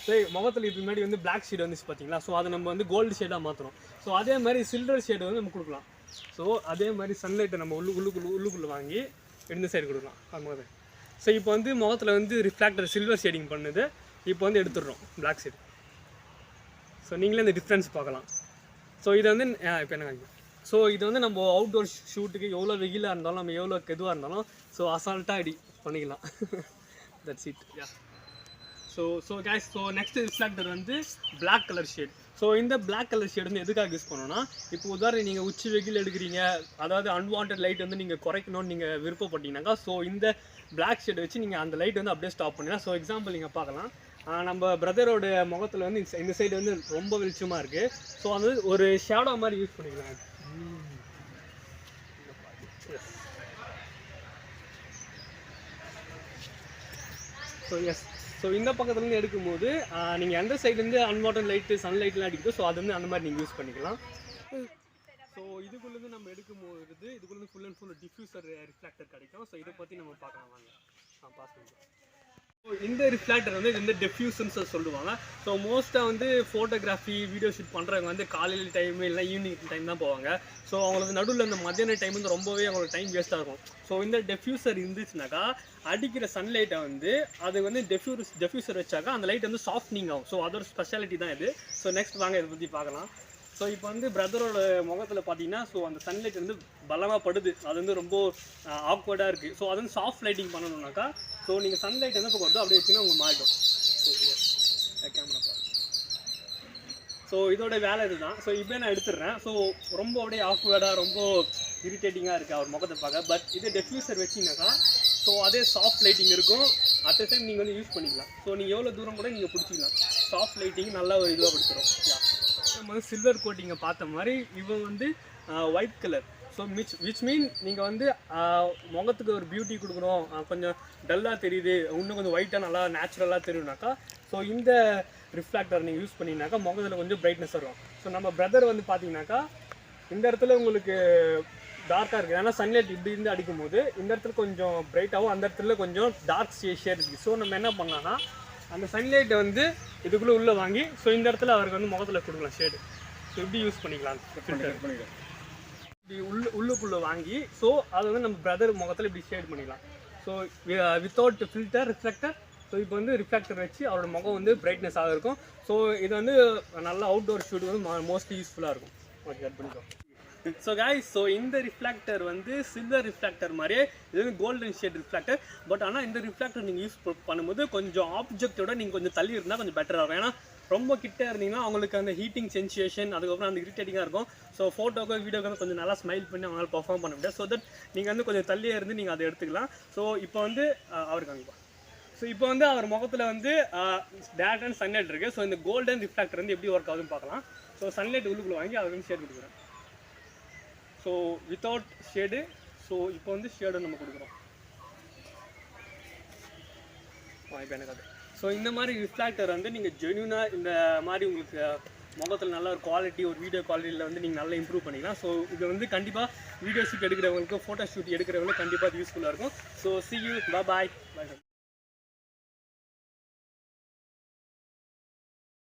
So முகத்தில் இதுக்கு முன்னாடி வந்து பிளாக் ஷேட் வந்துச்சு பார்த்தீங்களா. ஸோ அதை நம்ம வந்து கோல்டு ஷேடாக மாற்றுறோம். ஸோ அதே மாதிரி சில்வர் ஷேடு வந்து நம்ம கொடுக்கலாம். ஸோ அதே மாதிரி சன்லைட்டை நம்ம உள்ளுக்குள்ளே வாங்கி இந்த சைடு கொடுக்கலாம் அது. ஸோ இப்போ வந்து முகத்தில் வந்து ரிஃப்ளாக்டர் சில்வர் ஷேடிங் பண்ணுது. இப்போ வந்து எடுத்துடுறோம் பிளாக் ஷேட். ஸோ நீங்களே இந்த டிஃப்ரென்ஸ் பார்க்கலாம். ஸோ இதை வந்து இப்போ என்ன காமிக்கும். ஸோ இது வந்து நம்ம அவுட்டோர் ஷூட்டுக்கு எவ்வளோ வெயிலாக இருந்தாலும் நம்ம எவ்வளோ எதுவாக இருந்தாலும் ஸோ அசால்ட்டாக அடி பண்ணிக்கலாம். That's it. So guys, so next reflector வந்து பிளாக் கலர் ஷேட். ஸோ இந்த பிளாக் கலர் ஷேட் வந்து எதுக்காக யூஸ் பண்ணோன்னா, இப்போ உதாரணம் நீங்கள் உச்சி வெயில் எடுக்கிறீங்க, அதாவது அன்வான்ட் லைட் வந்து நீங்கள் குறைக்கணும்னு நீங்கள் விருப்பப்பட்டீங்கன்னாக்கா ஸோ இந்த பிளாக் ஷேட் வச்சு நீங்கள் அந்த லைட் வந்து அப்படியே ஸ்டாப் பண்ணிடலாம். ஸோ எக்ஸாம்பிள் நீங்கள் பார்க்கலாம், நம்ம பிரதரோட முகத்தில் வந்து இந்த சைடு வந்து ரொம்ப வெளிச்சமாக இருக்குது. ஸோ அது ஒரு ஷேடோ மாதிரி யூஸ் பண்ணிக்கலாம். ஸோ எஸ், ஸோ இந்த பக்கத்துலேருந்து எடுக்கும்போது நீங்கள் எந்த சைட்லேருந்து அன்வான்ட் லைட்டு சன்லைட்லாம் அடிக்குதோ ஸோ அது வந்து அந்த மாதிரி நீங்கள் யூஸ் பண்ணிக்கலாம். ஸோ இதுக்குள்ளேருந்து நம்ம எடுக்கும்போது இதுக்குள்ளேருந்து ஃபுல் அண்ட் ஃபுல் டிஃப்யூசர் ரிஃப்ளாக்டர் கிடைக்கும். ஸோ இதை பற்றி நம்ம பார்க்கலாம் வாங்க. பாஸ் பண்ணுறோம். ஸோ இந்த ரிஃப்ளாக்டர் வந்து இந்த டெஃப்யூசன்ஸ் சொல்லுவாங்க. ஸோ மோஸ்ட்டாக வந்து ஃபோட்டோகிராஃபி வீடியோ ஷூட் பண்ணுறவங்க வந்து காலையில் டைம் இல்லை ஈவினிங் டைம் தான் போவாங்க. ஸோ அவங்களுக்கு நடுவில் இந்த மத்தியான டைம் வந்து ரொம்பவே அவங்களுக்கு டைம் வேஸ்ட்டாக இருக்கும். ஸோ இந்த டெஃப்யூசர் இருந்துச்சுனாக்கா அடிக்கிற சன்லைட்டை வந்து அது வந்து டெஃப்யூசர் வச்சாக்கா அந்த லைட் வந்து சாஃப்ட்னிங் ஆகும். ஸோ அதோட ஸ்பெஷாலிட்டி தான் இது. ஸோ நெக்ஸ்ட் வாங்க இதை பற்றி பார்க்கலாம். ஸோ இப்போ வந்து பிரதரோட முகத்தில் பார்த்தீங்கன்னா ஸோ அந்த சன்லைட் வந்து பலமாக படுது. அது வந்து ரொம்ப ஆக்வர்டாக இருக்குது. ஸோ அது வந்து சாஃப்ட் லைட்டிங் பண்ணணுன்னாக்கா ஸோ நீங்கள் சன்லைட் எந்த பக்கம் வருதோ அப்படியே வச்சுன்னா உங்களுக்கு மாறிடும். கேமரா பாருங்க. ஸோ இதோட வேலை இதுதான். ஸோ இப்போ நான் எடுத்துடுறேன். ஸோ ரொம்ப அப்படியே ஆக்வர்டாக ரொம்ப இரிட்டேட்டிங்காக இருக்குது அவர் முகத்தை பார்க்க. பட் இது டெஃப்யூசர் வச்சிங்கனாக்கா ஸோ அதே சாஃப்ட் லைட்டிங் இருக்கும். அட் டைம் நீங்கள் வந்து யூஸ் பண்ணிக்கலாம். ஸோ நீங்கள் எவ்வளோ தூரம் கூட நீங்கள் பிடிச்சிக்கலாம். சாஃப்ட் லைட்டிங் நல்லா ஒரு இதுவாக கொடுத்துரும். நம்ம வந்து சில்வர் கோட்டிங்கை பார்த்த மாதிரி இவன் வந்து ஒயிட் கலர். ஸோ விச் மீன் நீங்கள் வந்து முகத்துக்கு ஒரு பியூட்டி கொடுக்கணும், கொஞ்சம் டல்லாக தெரியுது, இன்னும் கொஞ்சம் ஒயிட்டாக நல்லா நேச்சுரலாக தெரியும்னாக்கா ஸோ இந்த ரிஃப்ளாக்டர் நீங்கள் யூஸ் பண்ணிங்கனாக்கா முகத்தில் கொஞ்சம் பிரைட்னஸ் வரும். ஸோ நம்ம பிரதர் வந்து பார்த்தீங்கன்னாக்கா இந்த இடத்துல உங்களுக்கு டார்க்காக இருக்குது. ஏன்னா சன்லைட் இப்படி இருந்து அடிக்கும்போது இந்த இடத்துல கொஞ்சம் பிரைட்டாகவும் அந்த இடத்துல கொஞ்சம் டார்க் ஷேட் இருக்குது. ஸோ நம்ம என்ன பண்ணலாம்னா அந்த சன்லைட்டை வந்து இதுக்குள்ளே உள்ளே வாங்கி ஸோ இந்த இடத்துல அவருக்கு வந்து முகத்தில் கொடுக்கலாம் ஷேடு. ஸோ இப்படி யூஸ் பண்ணிக்கலாம். இப்படி உள்ளுக்குள்ளே வாங்கி ஸோ அதை வந்து நம்ம பிரதர் முகத்தில் இப்படி ஷேட் பண்ணிக்கலாம். So without filter reflector. So இப்போ வந்து ரிஃப்ளெக்டர் வச்சு அவரோட முகம் வந்து பிரைட்னஸாக இருக்கும். ஸோ இது வந்து நல்லா அவுட்டோர் ஷூட் வந்து மோஸ்ட்லி யூஸ்ஃபுல்லாக இருக்கும். ஓகே, கட் பண்ணிக்கோ. ஸோ கைஸ், ஸோ இந்த ரிஃப்ளாக்டர் வந்து சில்வர் ரிஃப்ளாக்டர் மாதிரியே இது வந்து கோல்டன் ஷேட் ரிஃப்ளாக்டர். பட் ஆனால் இந்த ரிஃப்ளாக்டர் நீங்கள் யூஸ் பண்ணும்போது கொஞ்சம் ஆப்ஜெக்டோட நீங்கள் கொஞ்சம் தள்ளி இருந்தால் கொஞ்சம் பெட்டராக இருக்கும். ஏன்னா ரொம்ப கிட்டே இருந்தீங்கன்னா அவங்களுக்கு அந்த ஹீட்டிங் சென்சேஷன் அதுக்கப்புறம் அந்த இரிட்டேட்டிங்காக இருக்கும். ஸோ ஃபோட்டோக்கோ வீடியோக்கோ கொஞ்சம் நல்லா ஸ்மைல் பண்ணி அவங்களால பர்ஃபார்ம் பண்ண முடியாது. ஸோ தட் நீங்கள் வந்து கொஞ்சம் தள்ளியே இருந்து நீங்கள் அதை எடுத்துக்கலாம். ஸோ இப்போ வந்து அவருக்கு அங்கே ஸோ இப்போ வந்து அவர் முகத்தில் வந்து டேரக்ட் அண்ட் சன்லைட் இருக்குது. ஸோ இந்த கோல்டன் ரிஃப்ளாக்டர் வந்து எப்படி ஒர்க் ஆகுதுன்னு பார்க்கலாம். ஸோ சன்லைட் உள்ளுக்குள்ளே வாங்கி அதை வந்து ஷேட் கொடுக்குறேன். So without shade. ஸோ இப்போ வந்து ஷேடு நம்ம கொடுக்குறோம். இப்போ எனக்கு அது ஸோ இந்த மாதிரி ரிஃப்ளாக்டர் வந்து நீங்கள் ஜென்யூனாக இந்த மாதிரி உங்களுக்கு முகத்தில் நல்ல ஒரு குவாலிட்டி ஒரு வீடியோ குவாலிட்டியில் வந்து நீங்கள் நல்லா இம்ப்ரூவ் பண்ணிக்கலாம். ஸோ இது வந்து கண்டிப்பாக வீடியோ ஷூட் எடுக்கிறவங்களுக்கு ஃபோட்டோ ஷூட் எடுக்கிறவங்களுக்கு கண்டிப்பாக அது யூஸ்ஃபுல்லாக இருக்கும். So see you, bye bye.